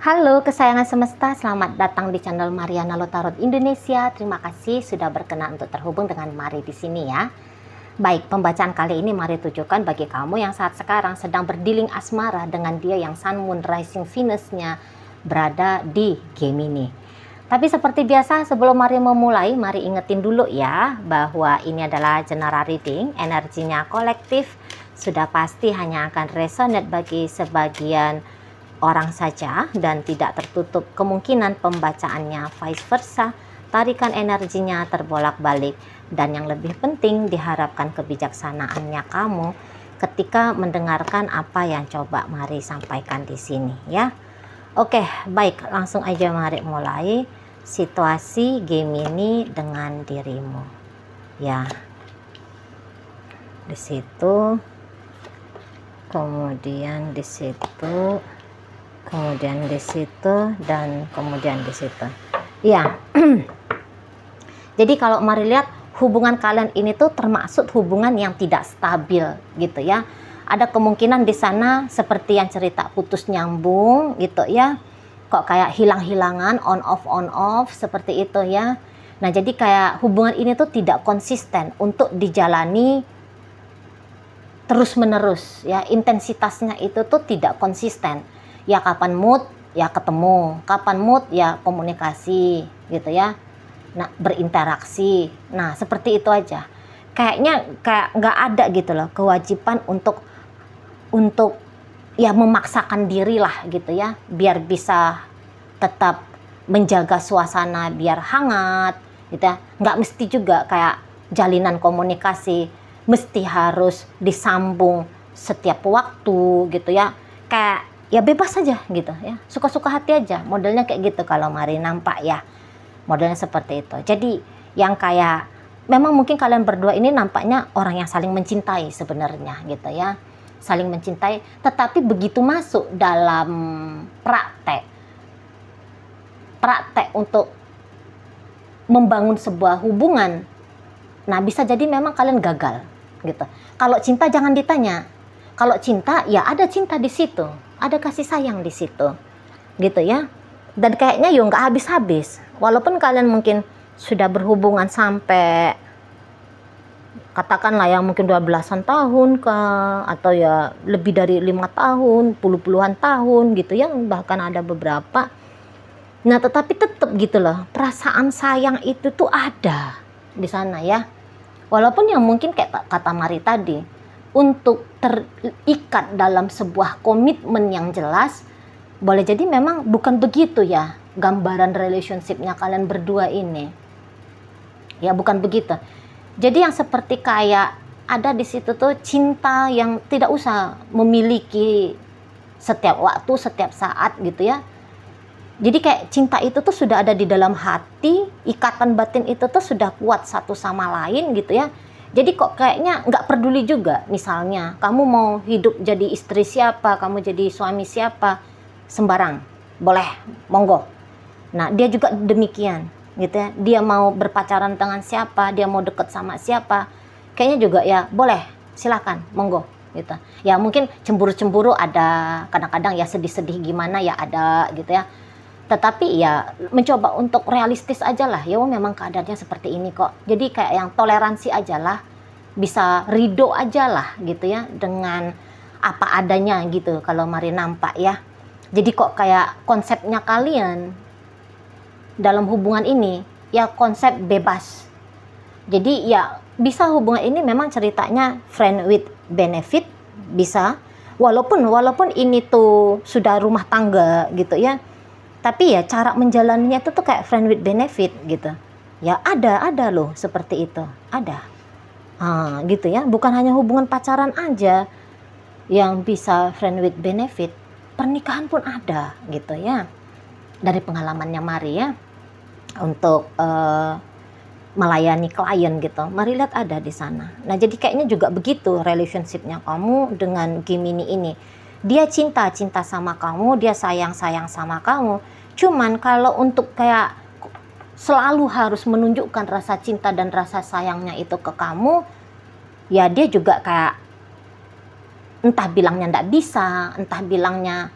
Halo kesayangan semesta, selamat datang di channel Mariana Lotarot Indonesia. Terima kasih sudah berkenan untuk terhubung dengan Mari di sini ya. Baik, pembacaan kali ini Mari tujukan bagi kamu yang saat sekarang sedang berdiling asmara dengan dia yang Sun, Moon, Rising, Venus-nya berada di Gemini. Tapi seperti biasa sebelum Mari memulai, Mari ingetin dulu ya bahwa ini adalah general reading, energinya kolektif, sudah pasti hanya akan resonate bagi sebagian orang saja dan tidak tertutup kemungkinan pembacaannya vice versa, tarikan energinya terbolak-balik, dan yang lebih penting diharapkan kebijaksanaannya kamu ketika mendengarkan apa yang coba Mari sampaikan di sini ya. Oke, baik, langsung aja Mari mulai situasi Gemini dengan dirimu. Ya. Di situ, kemudian di situ, kemudian di situ, dan kemudian di situ. Ya. Jadi kalau Mari lihat hubungan kalian ini tuh termasuk hubungan yang tidak stabil gitu ya. Ada kemungkinan di sana seperti yang cerita putus nyambung gitu ya. Kok kayak hilang-hilangan, on off seperti itu ya. Nah, jadi kayak hubungan ini tuh tidak konsisten untuk dijalani terus-menerus ya. Intensitasnya itu tuh tidak konsisten. Ya kapan mood ya ketemu, kapan mood ya komunikasi gitu ya. Nah, berinteraksi. Nah, seperti itu aja. Kayaknya kayak nggak ada gitu loh kewajiban untuk ya memaksakan diri lah gitu ya, biar bisa tetap menjaga suasana biar hangat gitu ya. Nggak mesti juga kayak jalinan komunikasi mesti harus disambung setiap waktu gitu ya. Kayak ya bebas aja gitu ya, suka-suka hati aja, modelnya kayak gitu kalau Mari nampak ya, modelnya seperti itu. Jadi yang kayak memang mungkin kalian berdua ini nampaknya orang yang saling mencintai sebenarnya gitu ya, saling mencintai, tetapi begitu masuk dalam praktek untuk membangun sebuah hubungan, nah bisa jadi memang kalian gagal gitu. Kalau cinta jangan ditanya, kalau cinta ya ada cinta di situ, ada kasih sayang di situ gitu ya, dan kayaknya yo nggak habis-habis walaupun kalian mungkin sudah berhubungan sampai katakanlah ya mungkin 12-an tahun atau ya lebih dari 5 tahun, puluhan tahun gitu ya, bahkan ada beberapa. Nah, tetapi tetap gitu loh, perasaan sayang itu tuh ada di sana ya, walaupun yang mungkin kayak kata Mari tadi, untuk terikat dalam sebuah komitmen yang jelas, boleh jadi memang bukan begitu ya gambaran relationship-nya kalian berdua ini. Ya bukan begitu. Jadi yang seperti kayak ada di situ tuh cinta yang tidak usah memiliki setiap waktu, setiap saat gitu ya. Jadi kayak cinta itu tuh sudah ada di dalam hati, ikatan batin itu tuh sudah kuat satu sama lain gitu ya. Jadi kok kayaknya nggak peduli juga, misalnya kamu mau hidup jadi istri siapa, kamu jadi suami siapa, sembarang, boleh, monggo. Nah, dia juga demikian gitu ya. Dia mau berpacaran dengan siapa, dia mau deket sama siapa, kayaknya juga ya boleh, silakan, monggo gitu. Ya mungkin cemburu-cemburu ada, kadang-kadang ya sedih-sedih gimana ya ada gitu ya. Tetapi ya mencoba untuk realistis aja lah, ya memang keadaannya seperti ini kok. Jadi kayak yang toleransi aja lah, bisa ridho aja lah gitu ya, dengan apa adanya gitu kalau Mari nampak ya. Jadi kok kayak konsepnya kalian dalam hubungan ini ya konsep bebas. Jadi ya bisa hubungan ini memang ceritanya friend with benefit, bisa. Walaupun ini tuh sudah rumah tangga gitu ya. Tapi ya cara menjalaninya itu tuh kayak friend with benefit gitu. Ya ada loh seperti itu, ada. Gitu ya, bukan hanya hubungan pacaran aja yang bisa friend with benefit, pernikahan pun ada gitu ya. Dari pengalamannya Mari ya, untuk melayani klien gitu, Mari lihat ada di sana. Nah jadi kayaknya juga begitu relationship-nya kamu dengan Gemini ini. Dia cinta sama kamu, dia sayang sama kamu. Cuman kalau untuk kayak selalu harus menunjukkan rasa cinta dan rasa sayangnya itu ke kamu, ya dia juga kayak entah bilangnya nggak bisa, entah bilangnya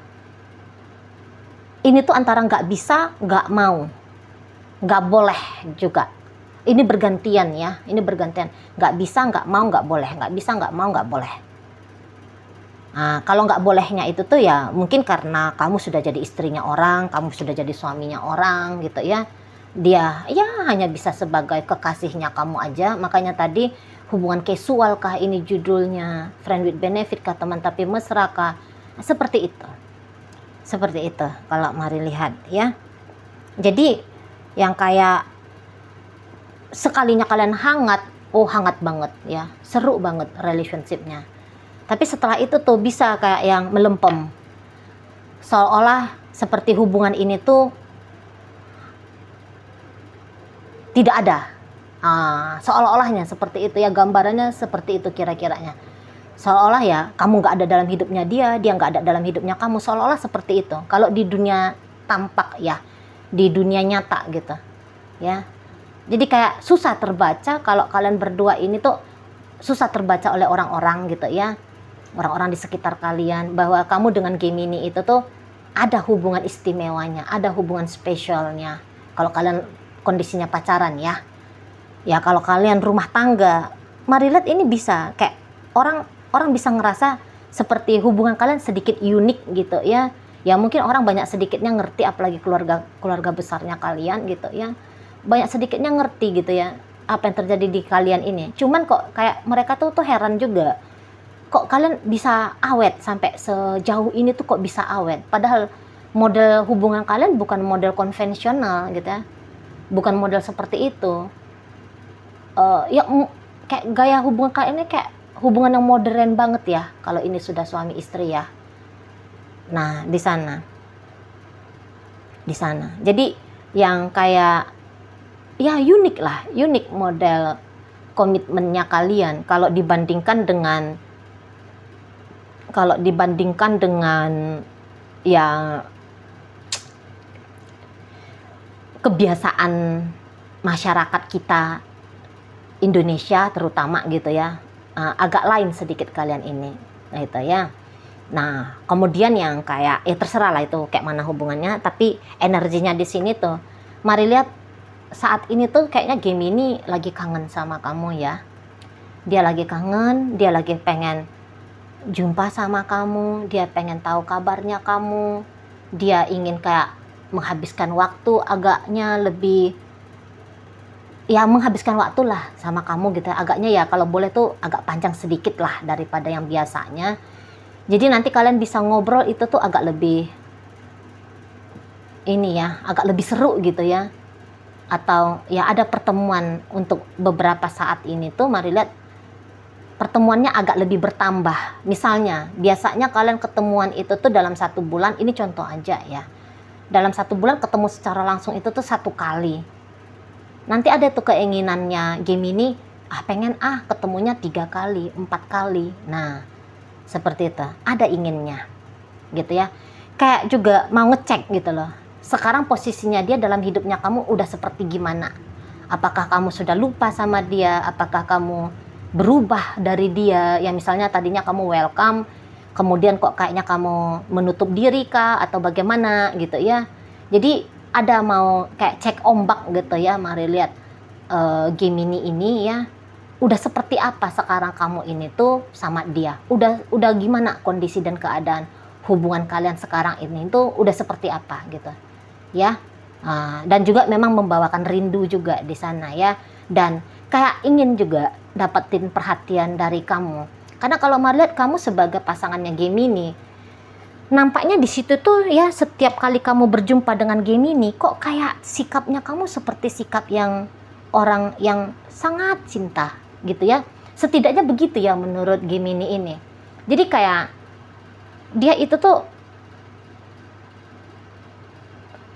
ini tuh antara nggak bisa, nggak mau, nggak boleh juga. Ini bergantian ya, ini bergantian. Nggak bisa, nggak mau, nggak boleh. Nggak bisa, nggak mau, nggak boleh. Nah, kalau nggak bolehnya itu tuh ya mungkin karena kamu sudah jadi istrinya orang, kamu sudah jadi suaminya orang gitu ya. Dia ya hanya bisa sebagai kekasihnya kamu aja. Makanya tadi hubungan casual kah ini judulnya, friend with benefit kah, teman tapi mesra kah, seperti itu. Seperti itu kalau mari lihat ya. Jadi yang kayak sekalinya kalian hangat, oh hangat banget ya, seru banget relationshipnya. Tapi setelah itu tuh bisa kayak yang melempem, seolah seperti hubungan ini tuh tidak ada. Seolah-olahnya seperti itu ya, gambarannya seperti itu kira-kiranya. Seolah-olah ya kamu nggak ada dalam hidupnya dia nggak ada dalam hidupnya kamu, seolah-olah seperti itu. Kalau di dunia tampak ya, di dunia nyata gitu ya. Jadi kayak susah terbaca kalau kalian berdua ini tuh, susah terbaca oleh orang-orang gitu ya, orang-orang di sekitar kalian, bahwa kamu dengan Gemini itu tuh ada hubungan istimewanya, ada hubungan spesialnya. Kalau kalian kondisinya pacaran ya. Ya kalau kalian rumah tangga, mari lihat ini bisa kayak orang bisa ngerasa seperti hubungan kalian sedikit unik gitu ya. Ya mungkin orang banyak sedikitnya ngerti, apalagi keluarga besarnya kalian gitu ya. Banyak sedikitnya ngerti gitu ya apa yang terjadi di kalian ini. Cuman kok kayak mereka tuh heran juga. Kok kalian bisa awet sampai sejauh ini tuh, kok bisa awet? Padahal model hubungan kalian bukan model konvensional gitu ya. Bukan model seperti itu. Kayak gaya hubungan kalian ini kayak hubungan yang modern banget ya kalau ini sudah suami istri ya. Nah, di sana. Jadi yang kayak ya unik model komitmennya kalian kalau dibandingkan dengan ya kebiasaan masyarakat kita Indonesia terutama gitu ya. Agak lain sedikit kalian ini gitu ya. Nah, kemudian yang kayak terserah lah itu kayak mana hubungannya, tapi energinya di sini tuh mari lihat saat ini tuh kayaknya Gemini lagi kangen sama kamu ya. Dia lagi kangen, dia lagi pengen jumpa sama kamu, dia pengen tahu kabarnya kamu, dia ingin kayak menghabiskan waktu agaknya lebih ya, menghabiskan waktu lah sama kamu gitu. Agaknya ya kalau boleh tuh agak panjang sedikit lah daripada yang biasanya. Jadi nanti kalian bisa ngobrol itu tuh agak lebih ini ya, agak lebih seru gitu ya. Atau ya ada pertemuan untuk beberapa saat ini tuh mari lihat pertemuannya agak lebih bertambah. Misalnya biasanya kalian ketemuan itu tuh dalam 1 bulan, ini contoh aja ya. Dalam 1 bulan ketemu secara langsung itu tuh 1 kali. Nanti ada tuh keinginannya Gemini, pengen ketemunya 3 kali, 4 kali. Nah, seperti itu. Ada inginnya. Gitu ya. Kayak juga mau ngecek gitu loh. Sekarang posisinya dia dalam hidupnya kamu udah seperti gimana? Apakah kamu sudah lupa sama dia? Apakah kamu berubah dari dia? Yang misalnya tadinya kamu welcome, kemudian kok kayaknya kamu menutup diri kah? Atau bagaimana gitu ya. Jadi ada mau kayak cek ombak gitu ya. Mari lihat Gemini ini ya, udah seperti apa sekarang kamu ini tuh sama dia. Udah gimana kondisi dan keadaan hubungan kalian sekarang ini tuh udah seperti apa gitu ya. Dan juga memang membawakan rindu juga di sana ya, dan kayak ingin juga dapetin perhatian dari kamu. Karena kalau mari lihat kamu sebagai pasangannya Gemini, nampaknya di situ tuh ya, setiap kali kamu berjumpa dengan Gemini, kok kayak sikapnya kamu seperti sikap yang orang yang sangat cinta gitu ya. Setidaknya begitu ya menurut Gemini ini. Jadi kayak dia itu tuh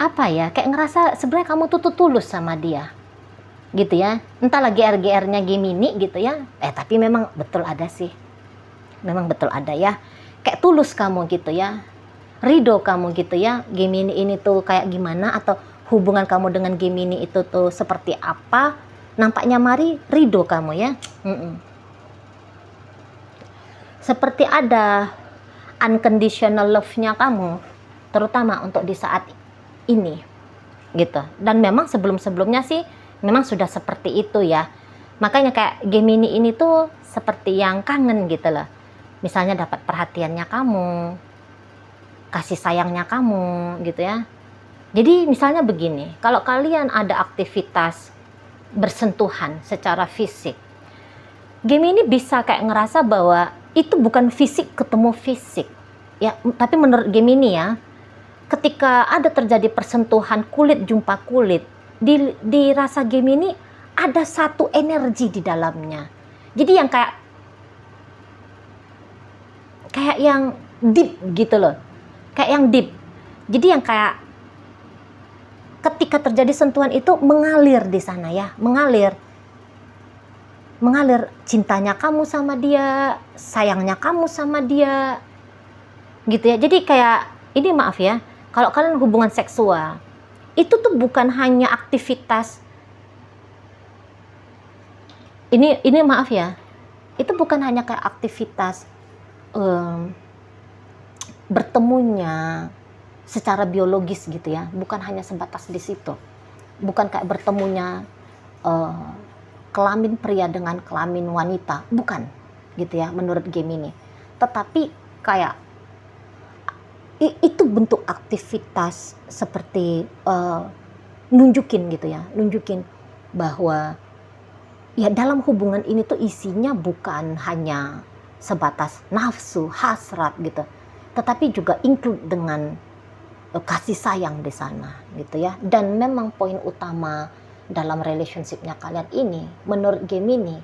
apa ya, kayak ngerasa sebenarnya kamu tuh tulus sama dia gitu ya. Entah lagi GR-nya Gemini gitu ya. Tapi memang betul ada sih. Memang betul ada ya. Kayak tulus kamu gitu ya, ridho kamu gitu ya. Gemini ini tuh kayak gimana, atau hubungan kamu dengan Gemini itu tuh seperti apa, nampaknya mari ridho kamu ya. Seperti ada unconditional love-nya kamu, terutama untuk di saat ini gitu. Dan memang sebelum-sebelumnya sih memang sudah seperti itu ya. Makanya kayak Gemini ini tuh seperti yang kangen gitu loh. Misalnya dapat perhatiannya kamu, kasih sayangnya kamu gitu ya. Jadi misalnya begini, kalau kalian ada aktivitas bersentuhan secara fisik, Gemini bisa kayak ngerasa bahwa itu bukan fisik ketemu fisik. Ya, tapi menurut Gemini ya, ketika ada terjadi persentuhan kulit jumpa kulit, di rasa Gemini ada satu energi di dalamnya. Jadi yang kayak yang deep gitu loh. Kayak yang deep. Jadi yang kayak ketika terjadi sentuhan itu mengalir di sana ya, mengalir cintanya kamu sama dia, sayangnya kamu sama dia, gitu ya. Jadi kayak ini, maaf ya, kalau kalian hubungan seksual itu tuh bukan hanya aktivitas ini maaf ya, itu bukan hanya kayak aktivitas bertemunya secara biologis gitu ya, bukan hanya sebatas di situ, bukan kayak bertemunya kelamin pria dengan kelamin wanita, bukan gitu ya menurut Gemini, tetapi kayak itu bentuk aktivitas seperti nunjukin gitu ya, nunjukin bahwa ya dalam hubungan ini tuh isinya bukan hanya sebatas nafsu, hasrat gitu, tetapi juga include dengan kasih sayang di sana gitu ya. Dan memang poin utama dalam relationshipnya kalian ini menurut Gemini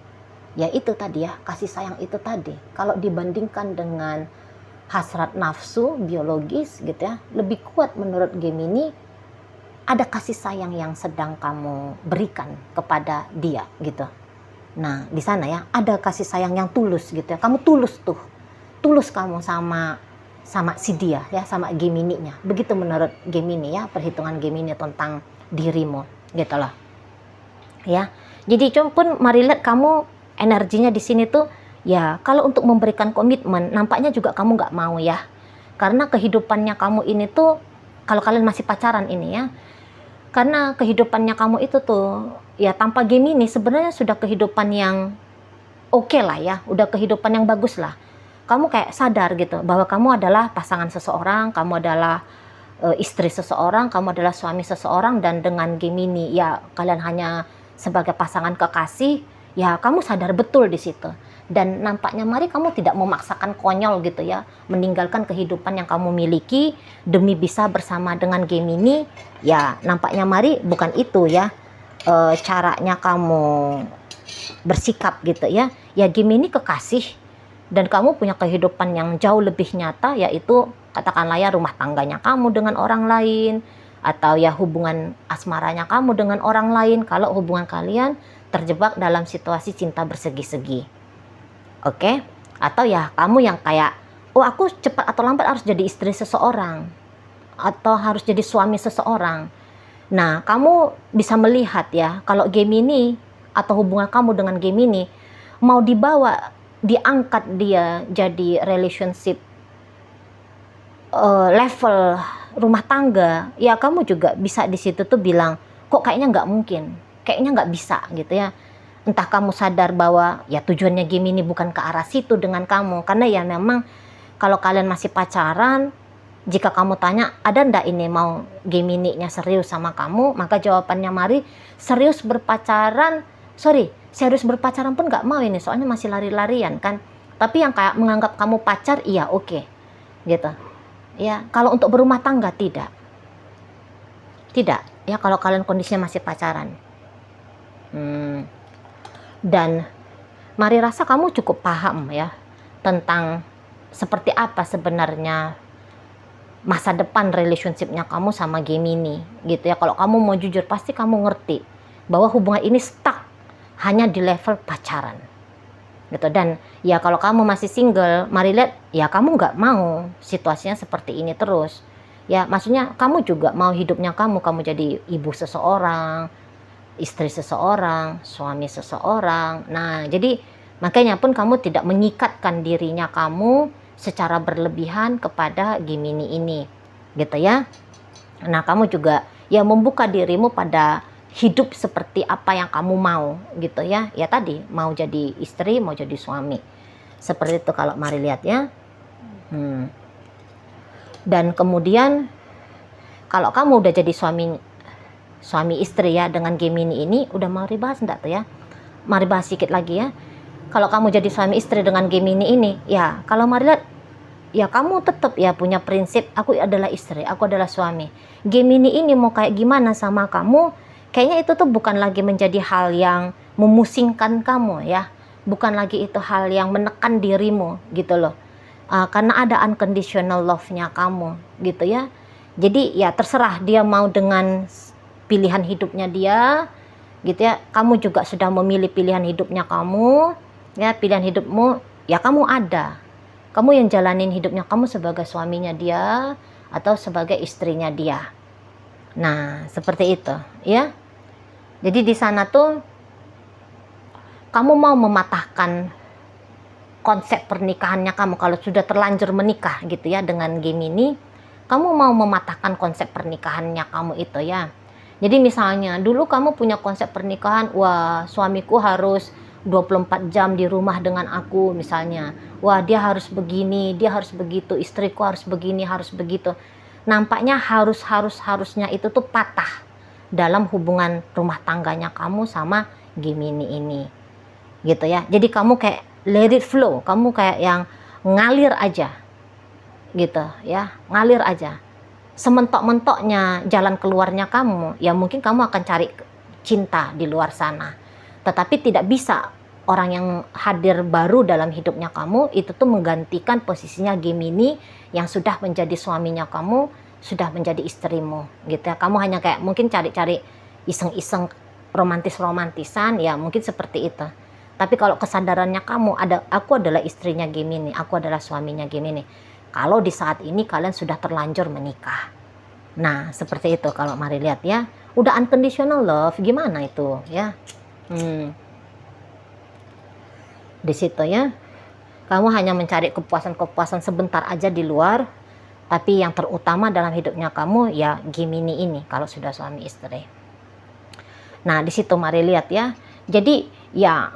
ya itu tadi ya, kasih sayang itu tadi. Kalau dibandingkan dengan hasrat nafsu biologis gitu ya, lebih kuat menurut Gemini ada kasih sayang yang sedang kamu berikan kepada dia gitu. Nah di sana ya ada kasih sayang yang tulus gitu ya, kamu tulus kamu sama si dia ya, sama Gemini-nya. Begitu menurut Gemini ya, perhitungan Gemini tentang dirimu gitu loh. Ya. Jadi pun mari lihat kamu energinya di sini tuh ya, kalau untuk memberikan komitmen nampaknya juga kamu nggak mau ya. Karena kehidupannya kamu ini tuh, kalau kalian masih pacaran ini ya, karena kehidupannya kamu itu tuh ya tanpa Gemini sebenarnya sudah kehidupan yang oke lah ya, udah kehidupan yang bagus lah. Kamu kayak sadar gitu bahwa kamu adalah pasangan seseorang, kamu adalah istri seseorang, kamu adalah suami seseorang, dan dengan Gemini ya kalian hanya sebagai pasangan kekasih, ya kamu sadar betul di situ. Dan nampaknya mari kamu tidak memaksakan konyol gitu ya, meninggalkan kehidupan yang kamu miliki demi bisa bersama dengan Gemini. Ya nampaknya mari bukan itu ya caranya kamu bersikap gitu ya. Ya Gemini kekasih, dan kamu punya kehidupan yang jauh lebih nyata, yaitu katakanlah ya rumah tangganya kamu dengan orang lain, atau ya hubungan asmaranya kamu dengan orang lain kalau hubungan kalian terjebak dalam situasi cinta bersegi-segi. Oke? Atau ya kamu yang kayak, oh aku cepat atau lambat harus jadi istri seseorang, atau harus jadi suami seseorang. Nah kamu bisa melihat ya, kalau Gemini atau hubungan kamu dengan Gemini mau diangkat dia jadi relationship level rumah tangga, ya kamu juga bisa di situ tuh bilang, kok kayaknya nggak mungkin, kayaknya nggak bisa gitu ya. Entah kamu sadar bahwa ya tujuannya Gemini bukan ke arah situ dengan kamu, karena ya memang kalau kalian masih pacaran, jika kamu tanya ada ndak ini mau Gemini-nya serius sama kamu, maka jawabannya mari serius berpacaran pun nggak mau ini, soalnya masih lari-larian kan. Tapi yang kayak menganggap kamu pacar, iya oke, gitu ya. Kalau untuk berumah tangga tidak ya, kalau kalian kondisinya masih pacaran. Dan mari rasa kamu cukup paham ya tentang seperti apa sebenarnya masa depan relationshipnya kamu sama Gemini gitu ya. Kalau kamu mau jujur pasti kamu ngerti bahwa hubungan ini stuck hanya di level pacaran gitu. Dan ya kalau kamu masih single, mari lihat ya kamu nggak mau situasinya seperti ini terus ya. Maksudnya kamu juga mau hidupnya kamu jadi ibu seseorang, istri seseorang, suami seseorang. Nah jadi makanya pun kamu tidak mengikatkan dirinya kamu secara berlebihan kepada Gemini ini gitu ya. Nah, kamu juga ya membuka dirimu pada hidup seperti apa yang kamu mau gitu ya. Ya tadi, mau jadi istri, mau jadi suami. Seperti itu kalau mari lihat ya. Dan kemudian kalau kamu udah jadi suami istri ya dengan Gemini ini, udah mari bahas enggak tuh ya? Mari bahas sedikit lagi ya. Kalau kamu jadi suami istri dengan Gemini ini, ya kalau mari lihat, ya kamu tetap ya punya prinsip, aku adalah istri, aku adalah suami. Gemini ini mau kayak gimana sama kamu, kayaknya itu tuh bukan lagi menjadi hal yang memusingkan kamu ya, bukan lagi itu hal yang menekan dirimu gitu loh. Karena ada unconditional love-nya kamu gitu ya. Jadi ya terserah dia mau dengan pilihan hidupnya dia gitu ya. Kamu juga sudah memilih pilihan hidupnya kamu ya, pilihan hidupmu ya, kamu ada. Kamu yang jalanin hidupnya kamu sebagai suaminya dia atau sebagai istrinya dia. Nah, seperti itu, ya. Jadi di sana tuh kamu mau mematahkan konsep pernikahannya kamu kalau sudah terlanjur menikah gitu ya dengan Gemini. Kamu mau mematahkan konsep pernikahannya kamu itu ya. Jadi misalnya dulu kamu punya konsep pernikahan, wah suamiku harus 24 jam di rumah dengan aku misalnya. Wah dia harus begini, dia harus begitu, istriku harus begini, harus begitu. Nampaknya harusnya itu tuh patah dalam hubungan rumah tangganya kamu sama Gemini ini. Gitu ya. Jadi kamu kayak let it flow, kamu kayak yang ngalir aja. Gitu ya, ngalir aja. Sementok-mentoknya jalan keluarnya kamu, ya mungkin kamu akan cari cinta di luar sana. Tetapi tidak bisa orang yang hadir baru dalam hidupnya kamu itu tuh menggantikan posisinya Gemini yang sudah menjadi suaminya kamu, sudah menjadi istrimu gitu ya. Kamu hanya kayak mungkin cari-cari iseng-iseng romantisan ya, mungkin seperti itu. Tapi kalau kesadarannya kamu ada, aku adalah istrinya Gemini, aku adalah suaminya Gemini. Kalau di saat ini kalian sudah terlanjur menikah. Nah, seperti itu kalau mari lihat ya. Udah unconditional love, gimana itu ya? Di situ ya. Kamu hanya mencari kepuasan-kepuasan sebentar aja di luar, tapi yang terutama dalam hidupnya kamu ya Gemini ini kalau sudah suami istri. Nah, di situ mari lihat ya. Jadi ya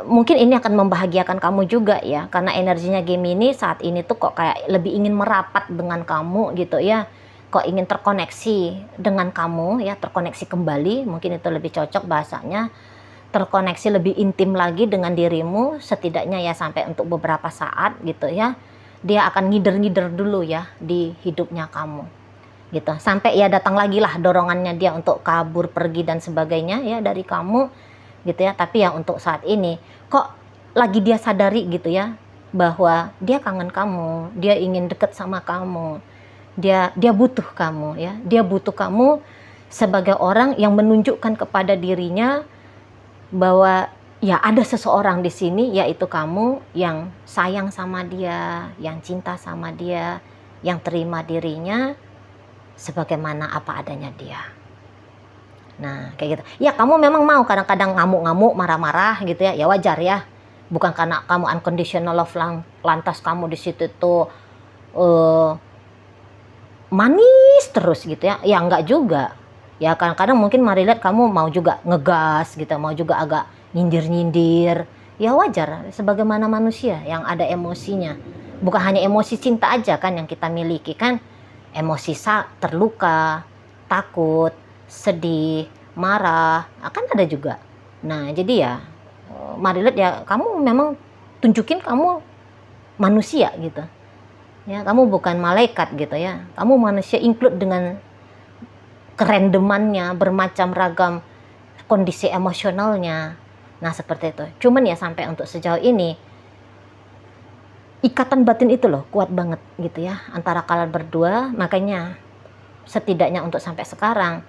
mungkin ini akan membahagiakan kamu juga ya, karena energinya Gemini saat ini tuh kok kayak lebih ingin merapat dengan kamu gitu ya, kok ingin terkoneksi dengan kamu ya, terkoneksi kembali, mungkin itu lebih cocok bahasanya, terkoneksi lebih intim lagi dengan dirimu, setidaknya ya sampai untuk beberapa saat gitu ya, dia akan ngider-ngider dulu ya di hidupnya kamu gitu, sampai ya datang lagi lah dorongannya dia untuk kabur, pergi dan sebagainya ya dari kamu gitu ya. Tapi ya untuk saat ini kok lagi dia sadari gitu ya, bahwa dia kangen kamu, dia ingin deket sama kamu, dia butuh kamu ya, dia butuh kamu sebagai orang yang menunjukkan kepada dirinya bahwa ya ada seseorang di sini, yaitu kamu yang sayang sama dia, yang cinta sama dia, yang terima dirinya sebagaimana apa adanya dia. Nah, kayak gitu. Ya, kamu memang mau kadang-kadang ngamuk-ngamuk, marah-marah gitu ya. Ya wajar ya. Bukan karena kamu unconditional love lantas kamu di situ tuh manis terus gitu ya. Ya enggak juga. Ya kadang-kadang mungkin mari lihat kamu mau juga ngegas gitu, mau juga agak nyindir-nyindir. Ya wajar, sebagaimana manusia yang ada emosinya. Bukan hanya emosi cinta aja kan yang kita miliki kan. Emosi terluka, takut, sedih, marah, akan ada juga. Nah, jadi ya mari lihat ya, kamu memang tunjukin kamu manusia gitu. Ya, kamu bukan malaikat gitu ya. Kamu manusia, include dengan kerandomannya, bermacam ragam kondisi emosionalnya. Nah, seperti itu. Cuman ya sampai untuk sejauh ini ikatan batin itu loh kuat banget gitu ya antara kalian berdua. Makanya setidaknya untuk sampai sekarang,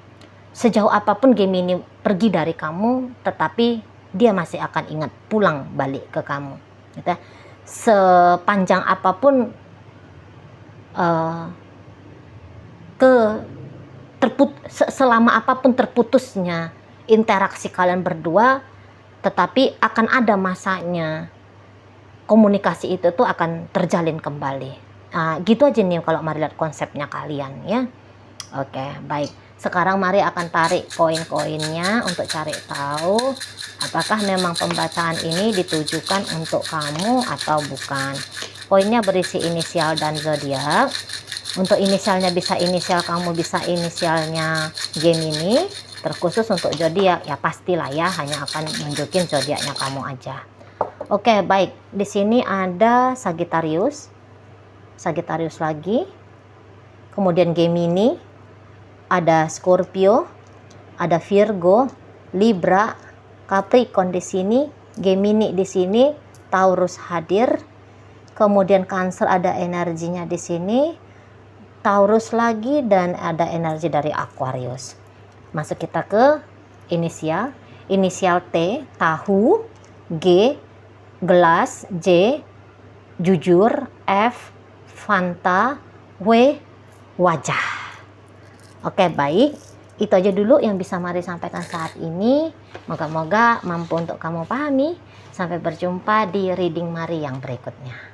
sejauh apapun Gemini pergi dari kamu, tetapi dia masih akan ingat pulang balik ke kamu gitu ya. Sepanjang apapun selama apapun terputusnya interaksi kalian berdua, tetapi akan ada masanya komunikasi itu tuh akan terjalin kembali Gitu aja nih kalau mari lihat konsepnya kalian ya. Oke, baik. Sekarang mari akan tarik koin-koinnya untuk cari tahu apakah memang pembacaan ini ditujukan untuk kamu atau bukan. Koinnya berisi inisial dan zodiak. Untuk inisialnya bisa inisial kamu, bisa inisialnya Gemini. Terkhusus untuk zodiak ya pastilah ya, hanya akan nunjukin zodiaknya kamu aja. Oke, baik. Di sini ada Sagittarius. Sagittarius lagi. Kemudian Gemini, ada Scorpio, ada Virgo, Libra, Capricorn di sini, Gemini di sini, Taurus hadir. Kemudian Cancer ada energinya di sini, Taurus lagi, dan ada energi dari Aquarius. Masuk kita ke inisial. Inisial T, tahu, G, gelas, J, jujur, F, Fanta, W, wajah. Oke, baik. Itu aja dulu yang bisa Mari sampaikan saat ini. Moga-moga mampu untuk kamu pahami. Sampai berjumpa di reading Mari yang berikutnya.